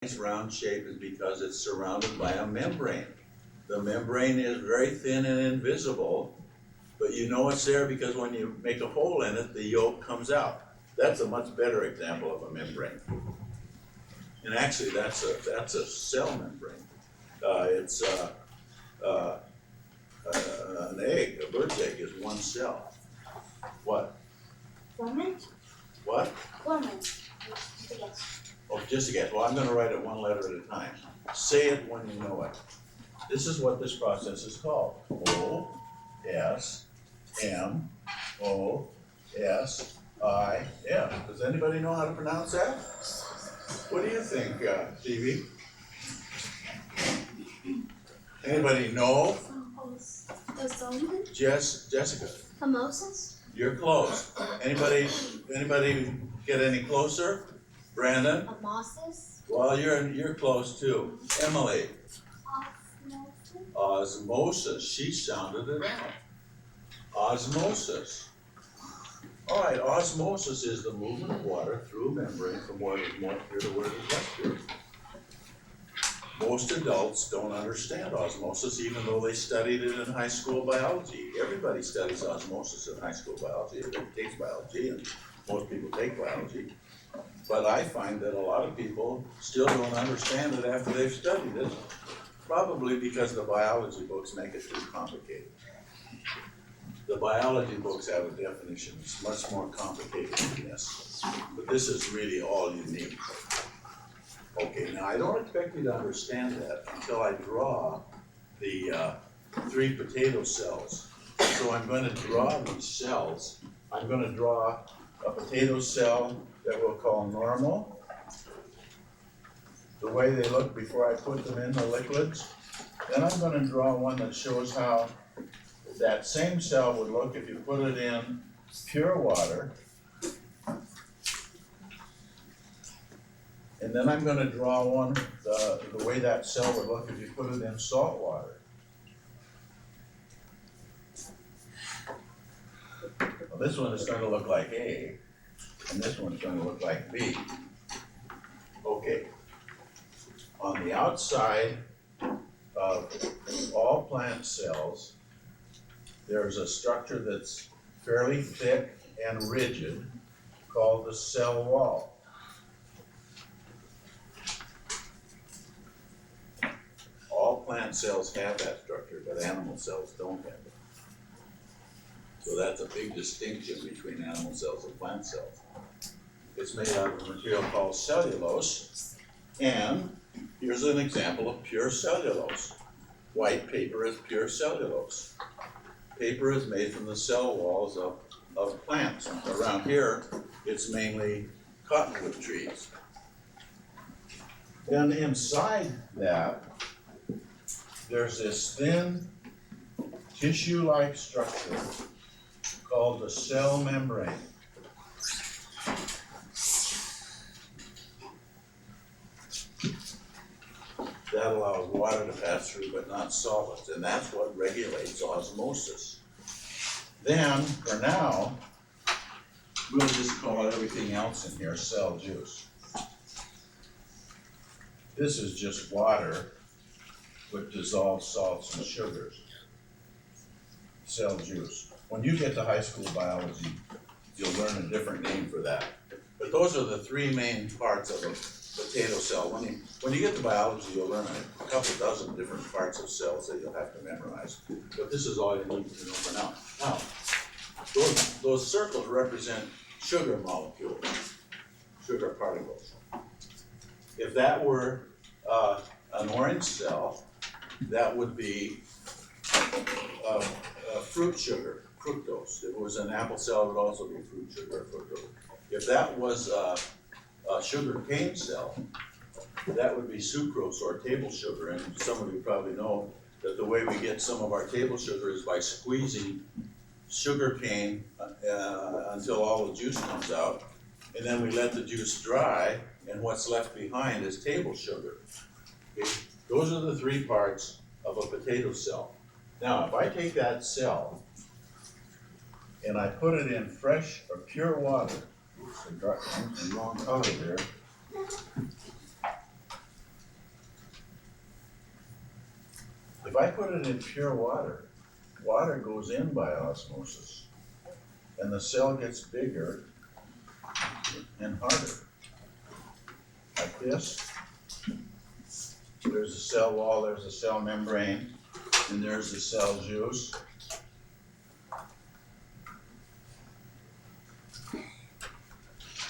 Its round shape is because it's surrounded by a membrane. The membrane is very thin and invisible, but you know it's there because when you make a hole in it, the yolk comes out. That's a much better example of a membrane. And actually, that's a cell membrane. It's an egg, a bird's egg is one cell. What? Clement? What? Clement. Yes. Oh, just a guess. Well, I'm gonna write it one letter at a time. Say it when you know it. This is what this process is called. O-S-M-O-S-I-F. Does anybody know how to pronounce that? What do you think, Stevie? Get know? Jessica. Mimosas? You're close. Anybody get any closer? Brandon? Mimosas? Well, you're close too. Emily? Osmosis? Osmosis. She sounded it out. Osmosis. All right, osmosis is the movement of water through a membrane from where it is more pure to where it is less pure. Most adults don't understand osmosis, even though they studied it in high school biology. Everybody studies osmosis in high school biology. Everybody takes biology, and most people take biology. But I find that a lot of people still don't understand it after they've studied it, probably because the biology books make it too complicated. The biology books have a definition that's much more complicated than this, but this is really all you need. Okay, now I don't expect you to understand that until I draw the 3 potato cells. So I'm going to draw these cells. I'm going to draw a potato cell that we'll call normal, the way they look before I put them in the liquids. Then I'm going to draw one that shows how that same cell would look if you put it in pure water. And then I'm going to draw one, the way that cell would look if you put it in salt water. Well, this one is going to look like A, and this one's going to look like B. Okay. On the outside of all plant cells, there's a structure that's fairly thick and rigid called the cell wall. All plant cells have that structure, but animal cells don't have it. So that's a big distinction between animal cells and plant cells. It's made out of a material called cellulose, and here's an example of pure cellulose. White paper is pure cellulose. Paper is made from the cell walls of plants. Around here, it's mainly cottonwood trees. Then inside that, there's this thin tissue-like structure called the cell membrane. That allows water to pass through but not solids, and that's what regulates osmosis. Then, for now, we'll just call everything else in here cell juice. This is just water with dissolved salts and sugars. Cell juice. When you get to high school biology, you'll learn a different name for that. But those are the 3 main parts of a potato cell. When you get to biology, you'll learn a couple dozen different parts of cells that you'll have to memorize. But this is all you need to know for now. Now, those circles represent sugar molecules, sugar particles. If that were an orange cell, that would be fruit sugar, fructose. If it was an apple cell, it would also be fruit sugar, fructose. If that was a sugar cane cell, that would be sucrose or table sugar. And some of you probably know that the way we get some of our table sugar is by squeezing sugar cane until all the juice comes out. And then we let the juice dry, and what's left behind is table sugar. Okay? Those are the 3 parts of a potato cell. Now, if I take that cell and I put it in fresh or pure water, oops, I got the wrong color there. I put it in pure water, water goes in by osmosis, and the cell gets bigger and harder. Like this. There's a cell wall, there's a cell membrane, and there's the cell juice.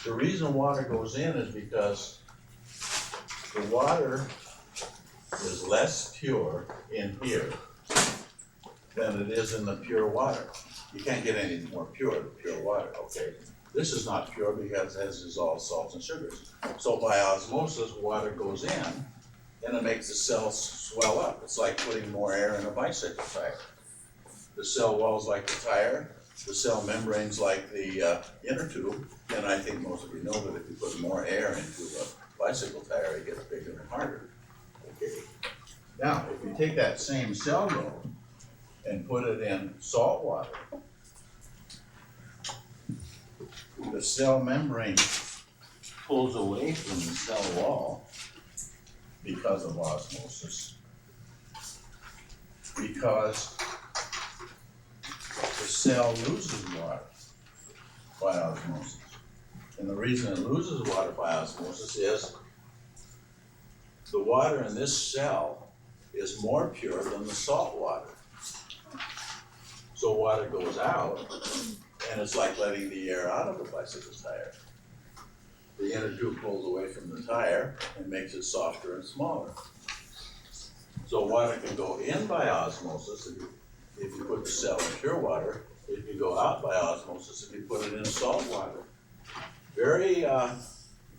The reason water goes in is because the water is less pure in here than it is in the pure water. You can't get any more pure than pure water, okay? This is not pure because it has dissolved salts and sugars. So by osmosis, water goes in and it makes the cells swell up. It's like putting more air in a bicycle tire. The cell wall's like the tire, the cell membrane's like the inner tube, and I think most of you know that if you put more air into a bicycle tire, it gets bigger and harder. Okay. Now, if you take that same cell load and put it in salt water, the cell membrane pulls away from the cell wall because of osmosis, because the cell loses water by osmosis. And the reason it loses water by osmosis is the water in this cell is more pure than the salt water. So water goes out, and it's like letting the air out of a bicycle tire. The inner tube pulls away from the tire and makes it softer and smaller. So water can go in by osmosis if you put the cell in pure water. It can go out by osmosis if you put it in salt water. Very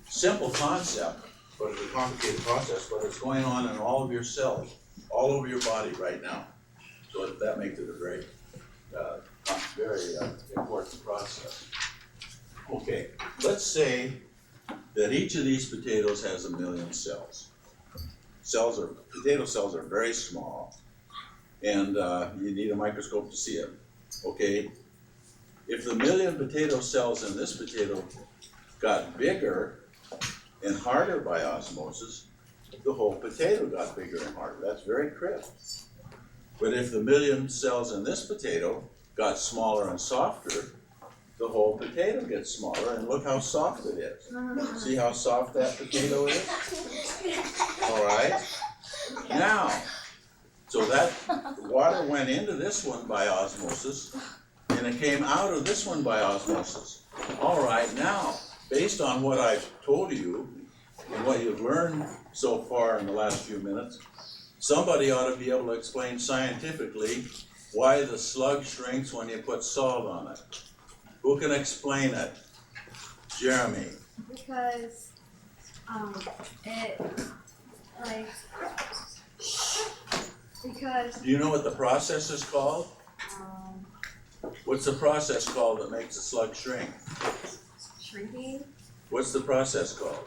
simple concept, but it's a complicated process, but it's going on in all of your cells, all over your body right now. So that makes it a very important process. Okay, let's say that each of these potatoes has 1 million cells. Potato cells are very small, and you need a microscope to see it. Okay, if the 1 million potato cells in this potato got bigger and harder by osmosis, the whole potato got bigger and harder. That's very crisp. But if the 1 million cells in this potato got smaller and softer, the whole potato gets smaller, and look how soft it is. See how soft that potato is? All right. Now, so that water went into this one by osmosis, and it came out of this one by osmosis. All right, now, based on what I've told you and what you've learned so far in the last few minutes, somebody ought to be able to explain scientifically why the slug shrinks when you put salt on it. Who can explain it? Jeremy. Because Do you know what the process is called? What's the process called that makes the slug shrink? shrinking. What's the process called?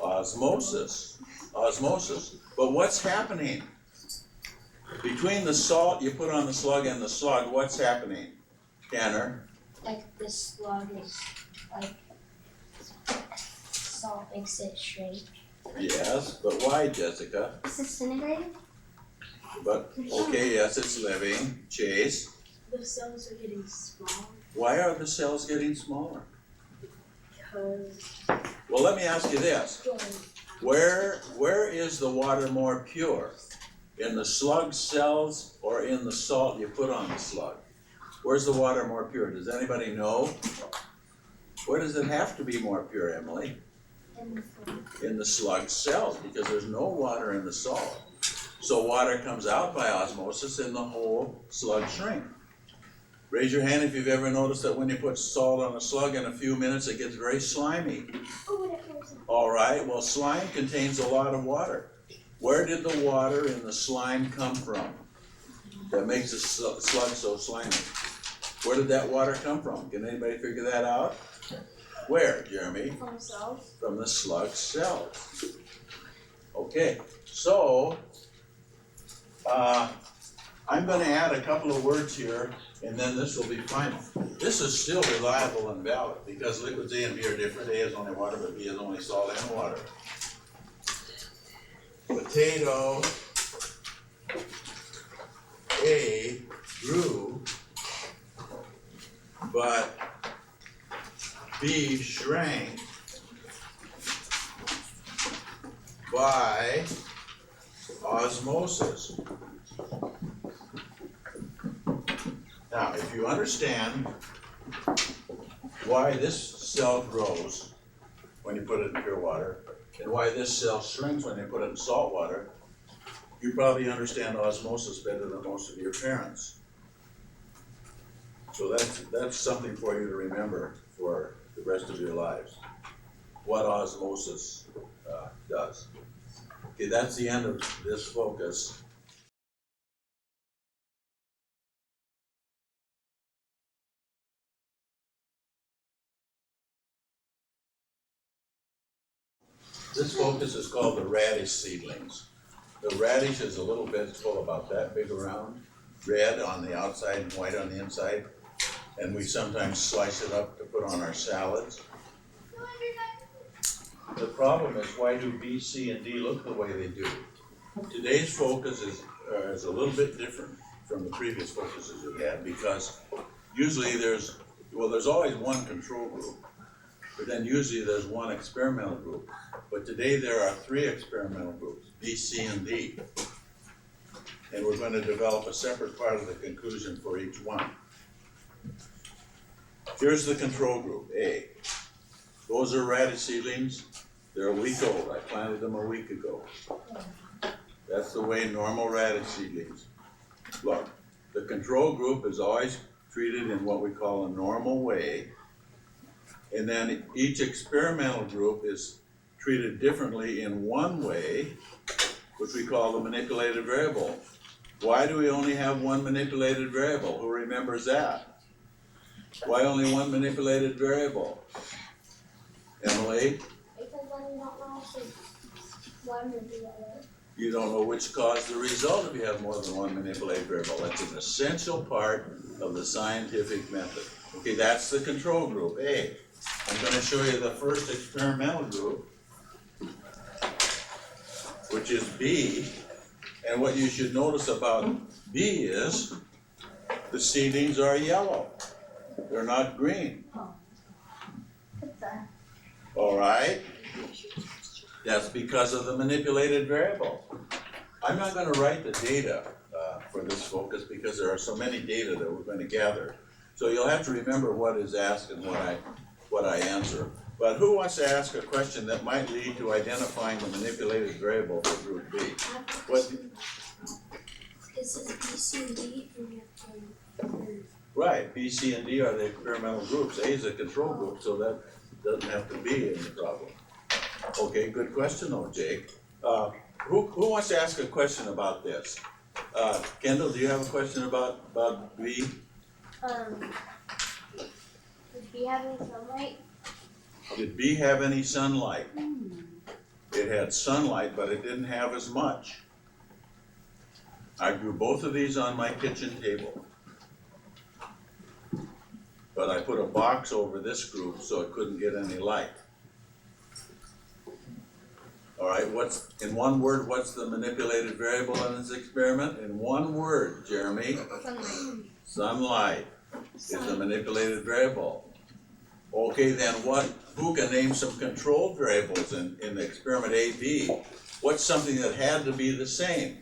Osmosis. Osmosis. But what's happening? Between the salt you put on the slug and the slug, what's happening? Tanner? Like the slug is like salt makes it shrink. Yes, but why, Jessica? It's disintegrating. But, okay, yes, it's living. Chase? The cells are getting smaller Why are the cells getting smaller? because Well, let me ask you this. Where is the water more pure? In the slug cells or in the salt you put on the slug? Where's the water more pure? Does anybody know? Where does it have to be more pure, Emily? In the slug cells, because there's no water in the salt. So water comes out by osmosis and the whole slug shrink. Raise your hand if you've ever noticed that when you put salt on a slug, in a few minutes it gets very slimy. All right, well, slime contains a lot of water. Where did the water in the slime come from that makes the slug so slimy? Where did that water come from? Can anybody figure that out? Where, Jeremy? from the cells. From the slug cells. Okay, so I'm going to add a couple of words here, and then this will be final. This is still reliable and valid because liquids A and B are different. A is only water, but B is only salt and water. Potato but B shrank by osmosis. Now, if you understand why this cell grows when you put it in pure water, and why this cell shrinks when you put it in salt water, you probably understand osmosis better than most of your parents. So that's something for you to remember for the rest of your lives, what osmosis does. Okay, that's the end of this focus. This focus is called the radish seedlings. The radish is a little vegetable about that big around, red on the outside and white on the inside, and we sometimes slice it up to put on our salads. The problem is, why do B, C, and D look the way they do? Today's focus is a little bit different from the previous focuses we had, because usually there's always one control group, but then usually there's one experimental group. But today there are 3 experimental groups, B, C, and D. And we're going to develop a separate part of the conclusion for each one. Here's the control group, A. Those are radish seedlings. They're a week old. I planted them a week ago. That's the way normal radish seedlings look. The control group is always treated in what we call a normal way. And then each experimental group is treated differently in one way, which we call the manipulated variable. Why do we only have one manipulated variable? Who remembers that? Why only one manipulated variable? Emily? Because then you don't know if one or the other. You don't know which caused the result if you have more than one manipulated variable. That's an essential part of the scientific method. Okay, that's the control group, A. I'm going to show you the first experimental group, which is B. And what you should notice about B is the seedlings are yellow. They're not green. All right? That's because of the manipulated variable. I'm not going to write the data for this focus because there are so many data that we're going to gather. So you'll have to remember what is asked and what I answer. But who wants to ask a question that might lead to identifying the manipulated variable for group B? What? It says B, C, and D in your Right, B, C, and D are the experimental groups. A is a control group, so that doesn't have to be in the problem. Okay, good question though, Jake. Who wants to ask a question about this? Kendall, do you have a question about B? Did B have any sunlight? Did B have any sunlight? It had sunlight, but it didn't have as much. I grew both of these on my kitchen table. But I put a box over this group so it couldn't get any light. All right, in one word, what's the manipulated variable in this experiment? In one word, Jeremy. Sunlight. Sunlight is the manipulated variable. Okay, then who can name some controlled variables in the experiment A, B? What's something that had to be the same?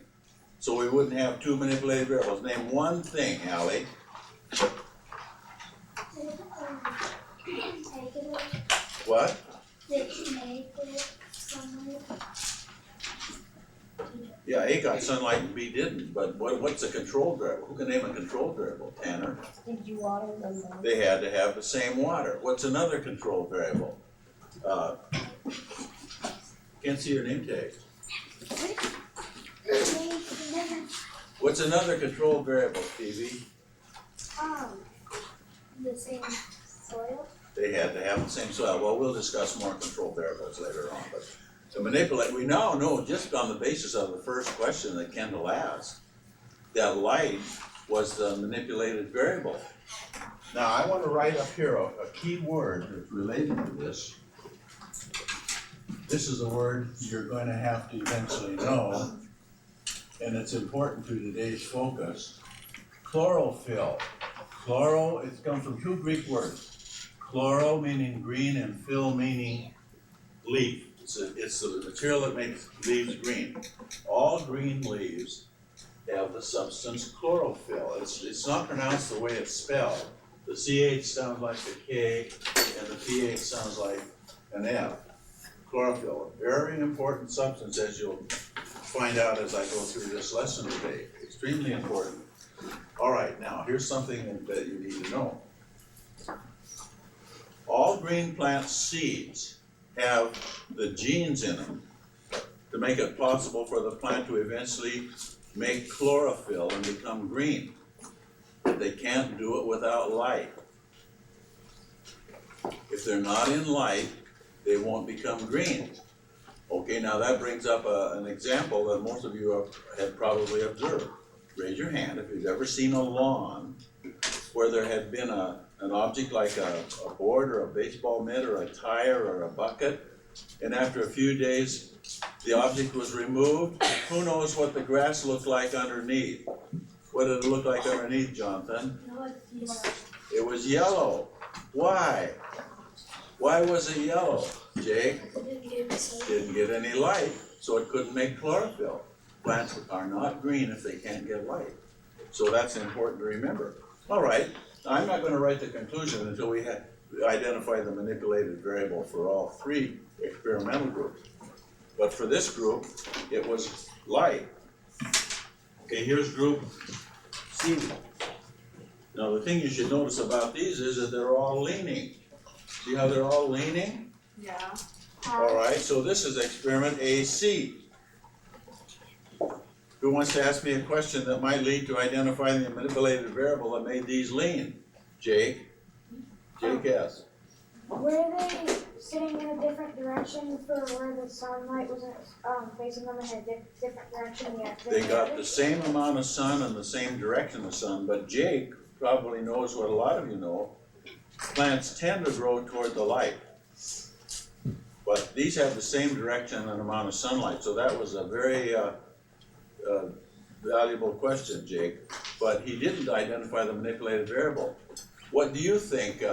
So we wouldn't have 2 manipulated variables. Name one thing, Allie. What? Yeah, A got sunlight and B didn't, but what's a controlled variable? Who can name a controlled variable? Tanner? Did you water them? They had to have the same water. What's another controlled variable? Can't see your name tag. What's another controlled variable, Stevie? The same soil? They had to have the same soil. Well, we'll discuss more controlled variables later on, but to manipulate, we now know just on the basis of the first question that Kendall asked, that light was the manipulated variable. Now, I want to write up here a key word that's related to this. This is a word you're going to have to eventually know, and it's important to today's focus. Chlorophyll. Chloro, it comes from two Greek words. Chloro meaning green and phyll meaning leaf. It's the material that makes leaves green. All green leaves have the substance chlorophyll. It's not pronounced the way it's spelled. The CH sounds like a K and the PH sounds like an F. Chlorophyll, a very important substance, as you'll find out as I go through this lesson today. Extremely important. All right, now here's something that you need to know. All green plant seeds have the genes in them to make it possible for the plant to eventually make chlorophyll and become green. But they can't do it without light. If they're not in light, they won't become green. Okay, now that brings up an example that most of you have probably observed. Raise your hand if you've ever seen a lawn where there had been an object like a board or a baseball mitt or a tire or a bucket, and after a few days the object was removed. Who knows what the grass looked like underneath? What did it look like underneath, Jonathan? It was yellow. Why? Why was it yellow, Jake? Didn't get any light, so it couldn't make chlorophyll. Plants are not green if they can't get light. So that's important to remember. All right, I'm not going to write the conclusion until we identify the manipulated variable for all three experimental groups. But for this group, it was light. Okay, here's group C. Now the thing you should notice about these is that they're all leaning. See how they're all leaning? Yeah. All right, so this is experiment AC. Who wants to ask me a question that might lead to identifying the manipulated variable that made these lean? Jake? Jake, yes. Were they sitting in a different direction for where the sunlight was facing them in a different direction? They got the same amount of sun and the same direction of sun, but Jake probably knows what a lot of you know. Plants tend to grow toward the light. But these have the same direction and amount of sunlight, so that was a very valuable question, Jake. But he didn't identify the manipulated variable. What do you think,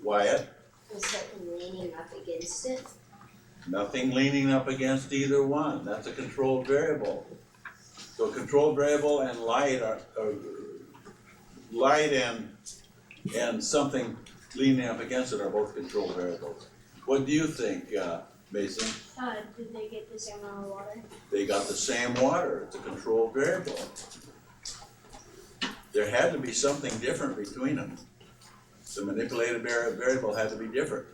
Wyatt? Was something leaning up against it? Nothing leaning up against either one. That's a controlled variable. So controlled variable and light are light and something leaning up against it are both controlled variables. What do you think, Mason? Did they get the same amount of water? They got the same water. It's a controlled variable. There had to be something different between them. The manipulated variable had to be different.